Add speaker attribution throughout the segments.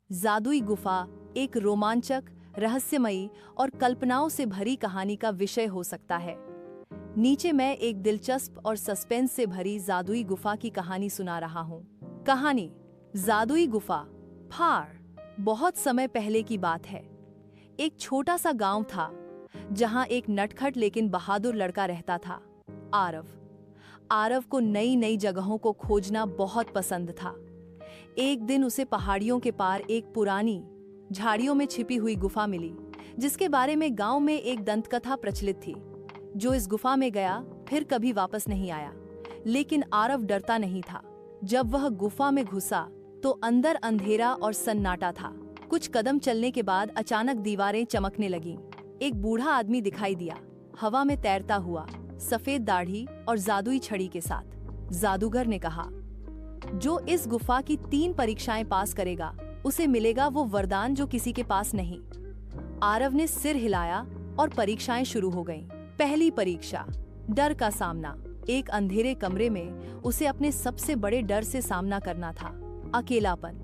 Speaker 1: जादुई गुफा एक रोमांचक, रहस्यमयी और कल्पनाओं से भरी कहानी का विषय हो सकता है। नीचे मैं एक दिलचस्प और सस्पेंस से भरी जादुई गुफा की कहानी सुना रहा हूँ। कहानी: जादुई गुफा। फार बहुत समय पहले की बात है। एक छोटा सा गांव था जहां एक नटखट लेकिन बहादुर लड़का रहता था, आरव। आरव को नई नई जगहों को खोजना बहुत पसंद था। एक दिन उसे पहाड़ियों के पार एक पुरानी, झाड़ियों में छिपी हुई गुफा मिली, जिसके बारे में गांव में एक दंतकथा प्रचलित थी। जो इस गुफा में गया फिर कभी वापस नहीं आया। लेकिन आरव डरता नहीं था। जब वह गुफा में घुसा तो अंदर अंधेरा और सन्नाटा था। कुछ कदम चलने के बाद अचानक दीवारें चमकने लगीं। एक बूढ़ा आदमी दिखाई दिया, हवा में तैरता हुआ, सफेद दाढ़ी और जादुई छड़ी के साथ। जादूगर ने कहा, जो इस गुफा की 3 परीक्षाएं पास करेगा उसे मिलेगा वो वरदान जो किसी के पास नहीं। आरव ने सिर हिलाया और परीक्षाएं शुरू हो गईं। पहली परीक्षा: डर का सामना। एक अंधेरे कमरे में उसे अपने सबसे बड़े डर से सामना करना था, अकेलापन।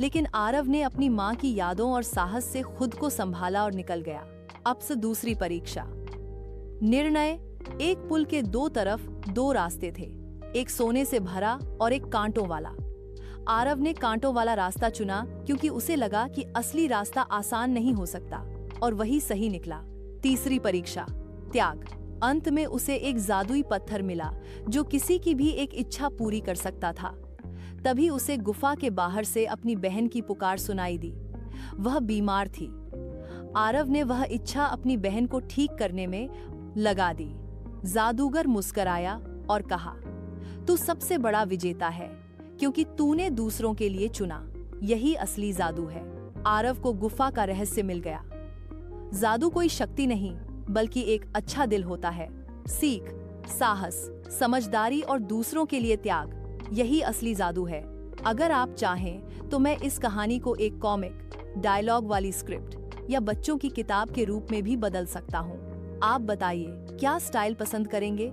Speaker 1: लेकिन आरव ने अपनी माँ की यादों और साहस से खुद को संभाला और निकल गया। अब से दूसरी परीक्षा: निर्णय। एक पुल के 2 तरफ 2 रास्ते थे, एक सोने से भरा और एक कांटों वाला। आरव ने कांटों वाला रास्ता चुना क्योंकि उसे लगा कि असली रास्ता आसान नहीं हो सकता, और वही सही निकला। तीसरी परीक्षा: त्याग। अंत में उसे एक जादुई पत्थर मिला जो किसी की भी एक इच्छा पूरी कर सकता था। तभी उसे गुफा के बाहर से अपनी बहन की पुकार सुनाई दी। वह बीमार थी। आरव ने वह इच्छा अपनी बहन को ठीक करने में लगा दी। जादूगर मुस्कुराया और कहा, तू सबसे बड़ा विजेता है क्योंकि तूने दूसरों के लिए चुना। यही असली जादू है। आरव को गुफा का रहस्य मिल गया। जादू कोई शक्ति नहीं बल्कि एक अच्छा दिल होता है। सीख: साहस, समझदारी और दूसरों के लिए त्याग, यही असली जादू है। अगर आप चाहें तो मैं इस कहानी को एक कॉमिक, डायलॉग वाली स्क्रिप्ट या बच्चों की किताब के रूप में भी बदल सकता हूँ। आप बताइए, क्या स्टाइल पसंद करेंगे?